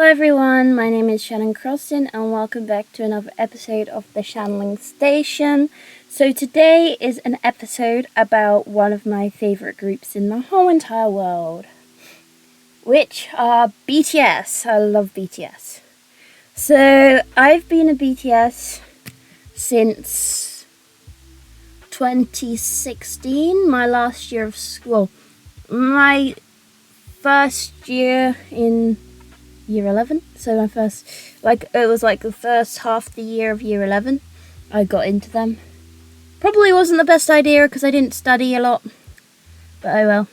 everyone, my name is Shanling Station and welcome back to another episode of the Shanling Station. So today is an episode about one of my favourite groups in the whole entire world, which are BTS. I love BTS. So I've been a BTS since 2016, my last year of school. My first year in year 11, so my first, it was the first half the year of year 11, I got into them. Probably wasn't the best idea because I didn't study a lot, but oh well.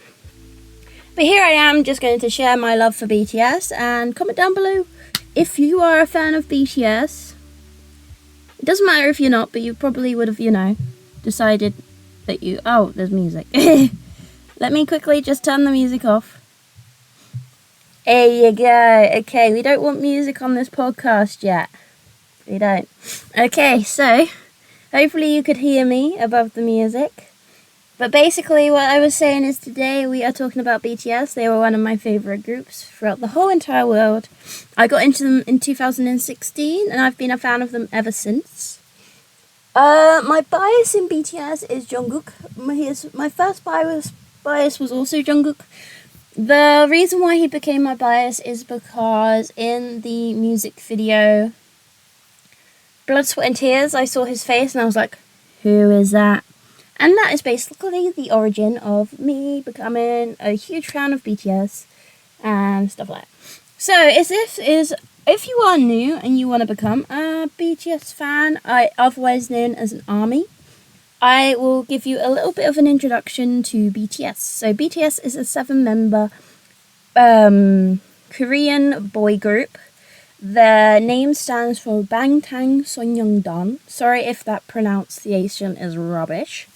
But here I am, just going to share my love for BTS, and comment down below if you are a fan of BTS. It doesn't matter if you're not, but you probably would have, decided that there's music. Let me quickly just turn the music off. There you go. Okay, we don't want music on this podcast yet. We don't. Okay, so hopefully you could hear me above the music. But basically what I was saying is today we are talking about BTS. They were one of my favourite groups throughout the whole entire world. I got into them in 2016 and I've been a fan of them ever since. My bias in BTS is Jungkook. My first bias was also Jungkook. The reason why he became my bias is because in the music video Blood, Sweat and Tears, I saw his face and I was like, who is that? And that is basically the origin of me becoming a huge fan of BTS and stuff like that. So if you are new and you want to become a BTS fan, otherwise known as an ARMY, I will give you a little bit of an introduction to BTS. So BTS is a 7-member Korean boy group. Their name stands for Bangtan Sonyeondan. Sorry if that pronunciation is rubbish.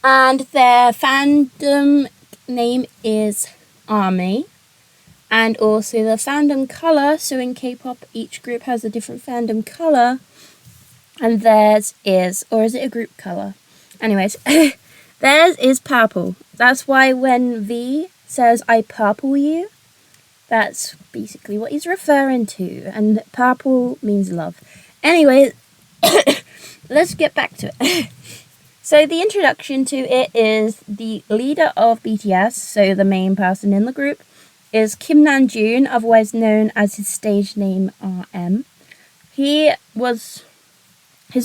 And their fandom name is ARMY. And also the fandom color, so in K-pop each group has a different fandom color. And theirs is, or is it a group color? Anyways, theirs is purple. That's why when V says I purple you, that's basically what he's referring to. And purple means love. Anyway, let's get back to it. So the introduction to it is the leader of BTS, so the main person in the group, is Kim Namjoon, otherwise known as his stage name RM. His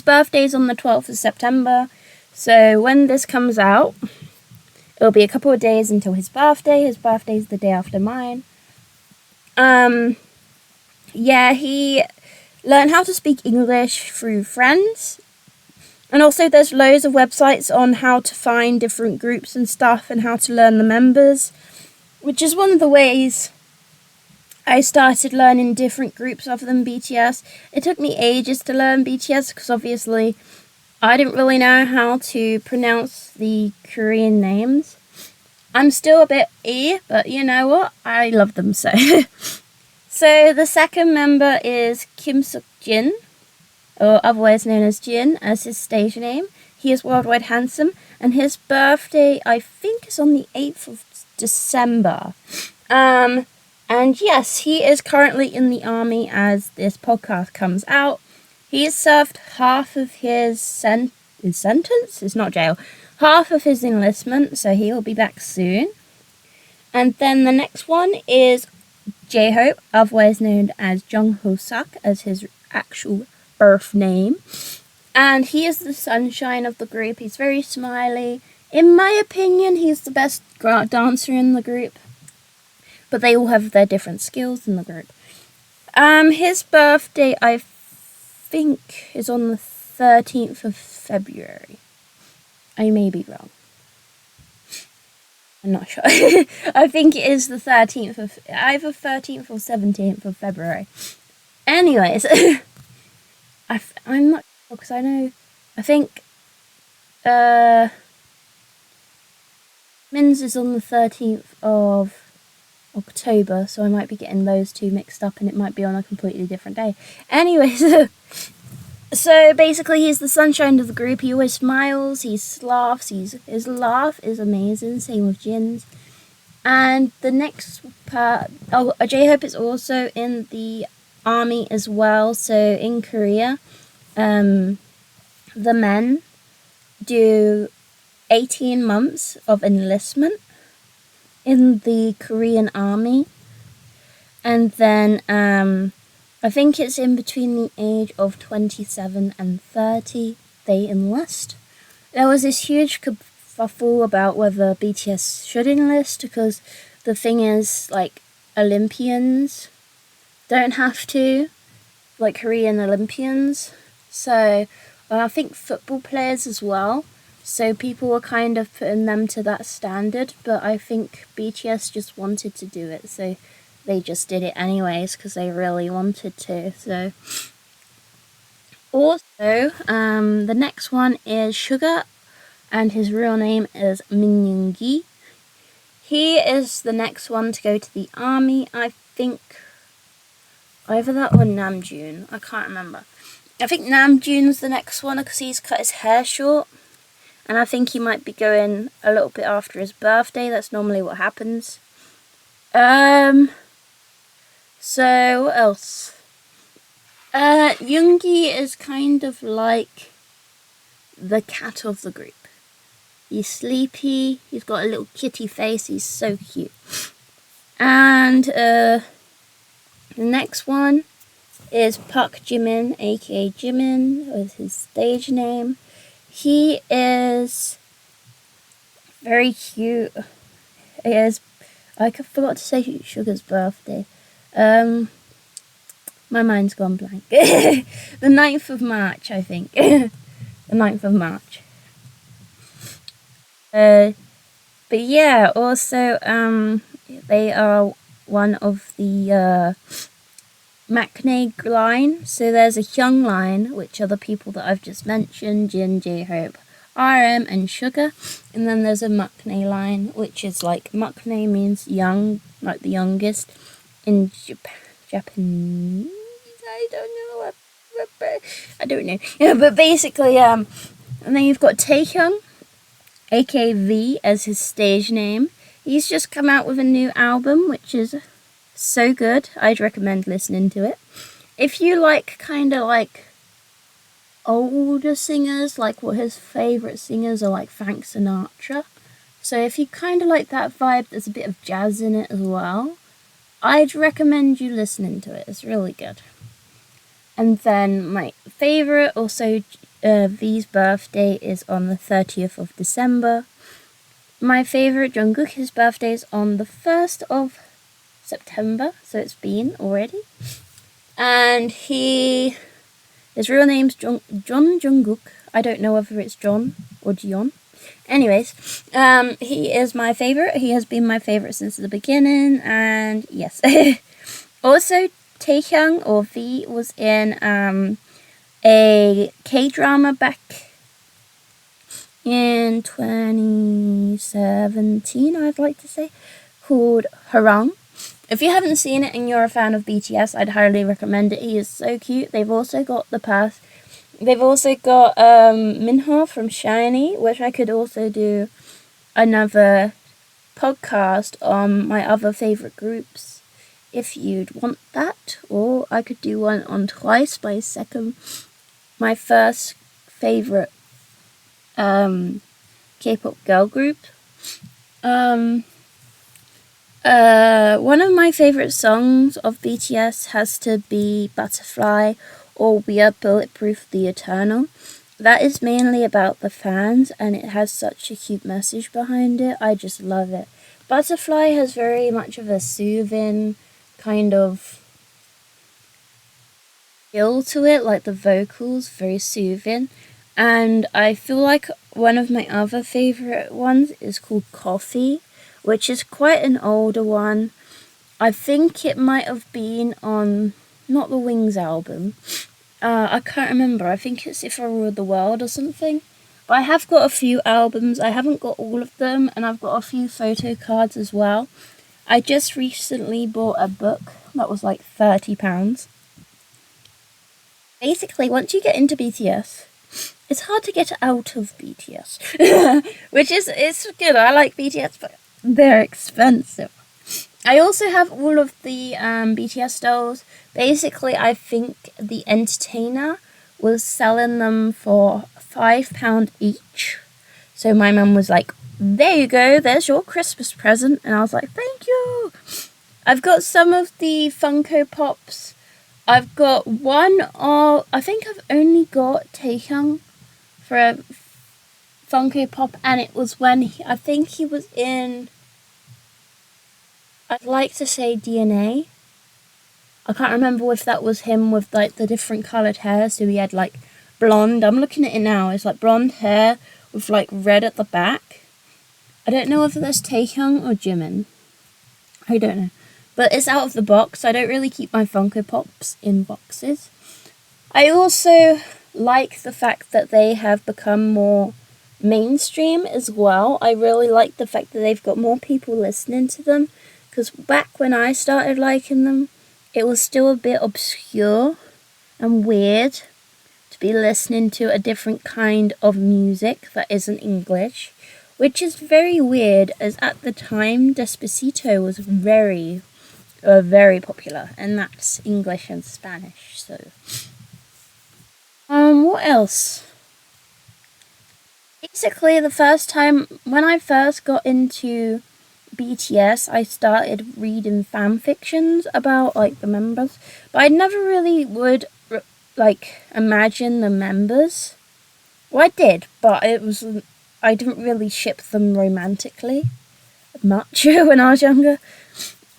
birthday's on the 12th of September. So when this comes out, it'll be a couple of days until his birthday. His birthday's the day after mine. He learned how to speak English through friends. And also there's loads of websites on how to find different groups and stuff and how to learn the members, which is one of the ways I started learning different groups other than BTS. It took me ages to learn BTS because obviously I didn't really know how to pronounce the Korean names. I'm still a bit but you know what? I love them so. So the second member is Kim Seok-jin, or otherwise known as Jin, as his stage name. He is worldwide handsome, and his birthday, I think, is on the 8th of December. And yes, he is currently in the army as this podcast comes out. He has served half of his sentence. It's not jail. Half of his enlistment, so he will be back soon. And then the next one is J-Hope, otherwise known as Jung Ho-suk, as his actual birth name. And he is the sunshine of the group. He's very smiley. In my opinion, he's the best dancer in the group. But they all have their different skills in the group. His birthday, I think, is on the 13th of February. I may be wrong. I'm not sure. I think it is the 13th of, either 13th or 17th of February. Anyways, I'm not sure because I think Min's is on the 13th of October, so I might be getting those two mixed up and it might be on a completely different day. Anyways, so basically he's the sunshine of the group. He always smiles, he laughs, his laugh is amazing, same with Jin's. And the next part, J-Hope is also in the army as well. So in Korea, the men do 18 months of enlistment in the Korean army. And then I think it's in between the age of 27 and 30 they enlist. There was this huge kerfuffle about whether BTS should enlist, because the thing is, like, Olympians don't have to, like Korean Olympians. So I think football players as well. So people were kind of putting them to that standard, but I think BTS just wanted to do it, so they just did it anyways because they really wanted to. So also, the next one is Suga, and his real name is Min Yoongi. He is the next one to go to the army. I think either that or Namjoon. I can't remember. I think Namjoon's the next one because he's cut his hair short. And I think he might be going a little bit after his birthday. That's normally what happens. So what else? Yoongi is kind of like the cat of the group. He's sleepy. He's got a little kitty face. He's so cute. And the next one is Park Jimin, aka Jimin, was his stage name. He is very cute. I forgot to say Sugar's birthday. My mind's gone blank. The 9th of March, I think. The 9th of March. But yeah, also, they are one of the Maknae line. So there's a Hyung line, which are the people that I've just mentioned, Jin, J-Hope, RM, and Sugar. And then there's a Maknae line, which is like, Maknae means young, like the youngest. In Japanese, I don't know. Yeah, but basically, and then you've got Taehyung, aka V, as his stage name. He's just come out with a new album, which is so good. I'd recommend listening to it. If you like kind of like older singers, like what his favourite singers are, like Frank Sinatra. So if you kind of like that vibe, there's a bit of jazz in it as well. I'd recommend you listening to it. It's really good. And then my favourite, also V's birthday is on the 30th of December. My favourite, Jungkook, his birthday is on the 1st of September, so it's been already. And his real name's John Jungkook. I don't know whether it's John or Jion. Anyways, he is my favourite. He has been my favourite since the beginning, and yes. Also, Taehyung, or V, was in a K-drama back in 2017, I'd like to say, called Harang. If you haven't seen it and you're a fan of BTS, I'd highly recommend it. He is so cute. They've also got Minho from SHINee, which I could also do another podcast on my other favourite groups if you'd want that, or I could do one on Twice, my first favourite K-pop girl group. One of my favourite songs of BTS has to be Butterfly, or We Are Bulletproof the Eternal. That is mainly about the fans, and it has such a cute message behind it. I just love it. Butterfly has very much of a soothing kind of feel to it, like the vocals, very soothing. And I feel like one of my other favourite ones is called Coffee, which is quite an older one. I think it might have been on, not the Wings album. I can't remember. I think it's If I Ruled the World or something. But I have got a few albums. I haven't got all of them, and I've got a few photo cards as well. I just recently bought a book that was like £30. Basically, once you get into BTS, it's hard to get out of BTS. Which is, it's good. I like BTS, but they're expensive. I also have all of the BTS dolls. Basically, I think the entertainer was selling them for £5 each. So my mum was like, "There you go, there's your Christmas present." And I was like, "Thank you." I've got some of the Funko Pops. I've got one of, I think I've only got Taehyung for a Funko Pop, and it was when I think he was in, I'd like to say DNA. I can't remember if that was him with like the different coloured hair. So he had like blonde. I'm looking at it now. It's like blonde hair with like red at the back. I don't know if that's Taehyung or Jimin. I don't know. But it's out of the box. I don't really keep my Funko Pops in boxes. I also like the fact that they have become more mainstream as well. I really like the fact that they've got more people listening to them. Because back when I started liking them, it was still a bit obscure and weird to be listening to a different kind of music that isn't English, which is very weird as at the time Despacito was very popular, and that's English and Spanish. So, what else? Basically, the first time when I first got into BTS, I started reading fan fictions about like the members, but I never really would like imagine the members. Well, I did, but I didn't really ship them romantically much when I was younger.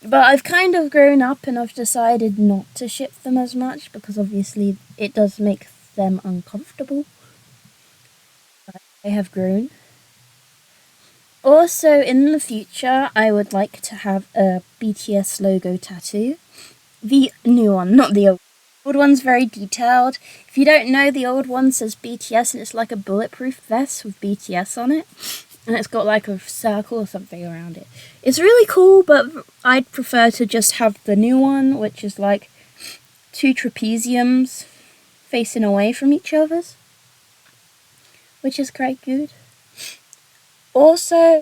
But I've kind of grown up and I've decided not to ship them as much because obviously it does make them uncomfortable. I have grown. Also, in the future, I would like to have a BTS logo tattoo. The new one, not the old. The old one's very detailed. If you don't know, the old one says BTS and it's like a bulletproof vest with BTS on it. And it's got like a circle or something around it. It's really cool, but I'd prefer to just have the new one, which is like two trapeziums facing away from each other, which is quite good. Also,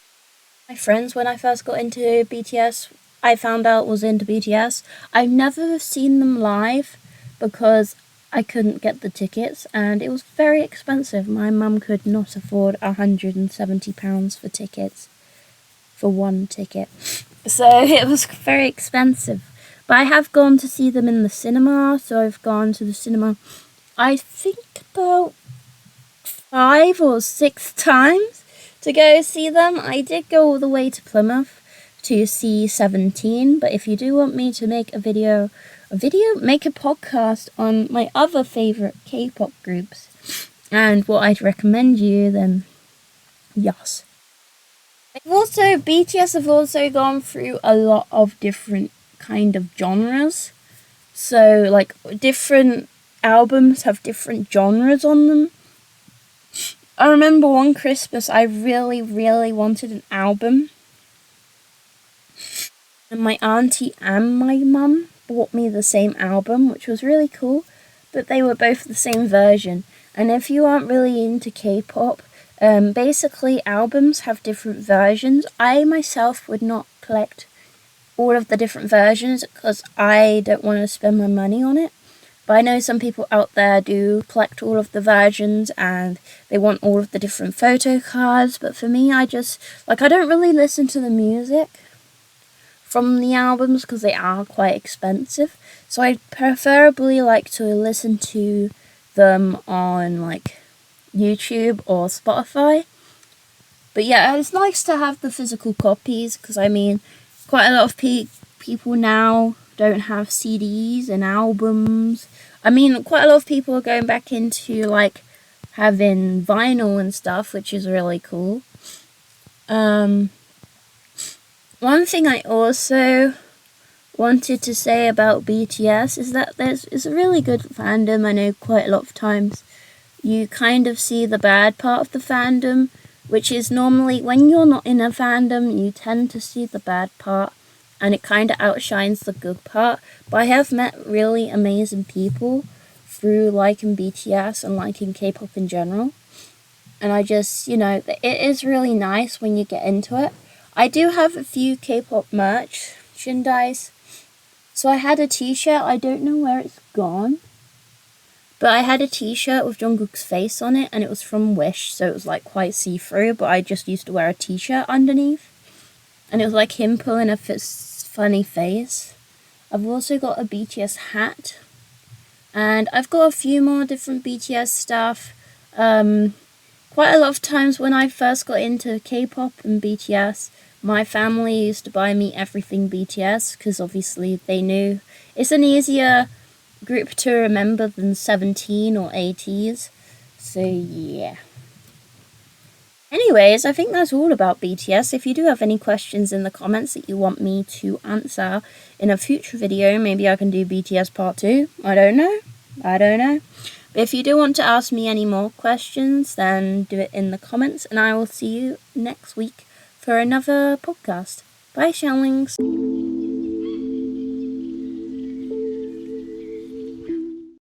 my friends, when I first got into BTS, I found out was into BTS. I've never seen them live because I couldn't get the tickets and it was very expensive. My mum could not afford £170 for tickets, for one ticket. So it was very expensive. But I have gone to see them in the cinema, so I've gone to the cinema, I think about 5 or 6 times to go see them. I did go all the way to Plymouth to see 17, but if you do want me to make make a podcast on my other favourite K-pop groups and what I'd recommend you, then yes. BTS have also gone through a lot of different kind of genres. So, like, different albums have different genres on them. I remember one Christmas I really, really wanted an album. And my auntie and my mum bought me the same album, which was really cool. But they were both the same version. And if you aren't really into K-pop, basically albums have different versions. I myself would not collect all of the different versions because I don't want to spend my money on it. But I know some people out there do collect all of the versions and they want all of the different photo cards. But for me, I don't really listen to the music from the albums because they are quite expensive. So I preferably like to listen to them on like YouTube or Spotify. But yeah, it's nice to have the physical copies because I mean, quite a lot of people now don't have CDs and albums. I mean, quite a lot of people are going back into like having vinyl and stuff, which is really cool. One thing I also wanted to say about BTS is that it's a really good fandom. I know quite a lot of times you kind of see the bad part of the fandom, which is normally when you're not in a fandom, you tend to see the bad part and it kind of outshines the good part. But I have met really amazing people through liking BTS and liking K-pop in general. And I just, it is really nice when you get into it. I do have a few K-pop merchandise. So I had a t-shirt, I don't know where it's gone. But I had a t-shirt with Jungkook's face on it, and it was from Wish, so it was like quite see-through, but I just used to wear a t-shirt underneath. And it was like him pulling a funny face. I've also got a BTS hat. And I've got a few more different BTS stuff. Quite a lot of times when I first got into K-pop and BTS, my family used to buy me everything BTS, because obviously they knew it's an easier group to remember than 17 or 80s. So yeah. Anyways, I think that's all about BTS. If you do have any questions in the comments that you want me to answer in a future video, maybe I can do BTS part 2. I don't know. But if you do want to ask me any more questions, then do it in the comments, and I will see you next week for another podcast. Bye, Shanlings.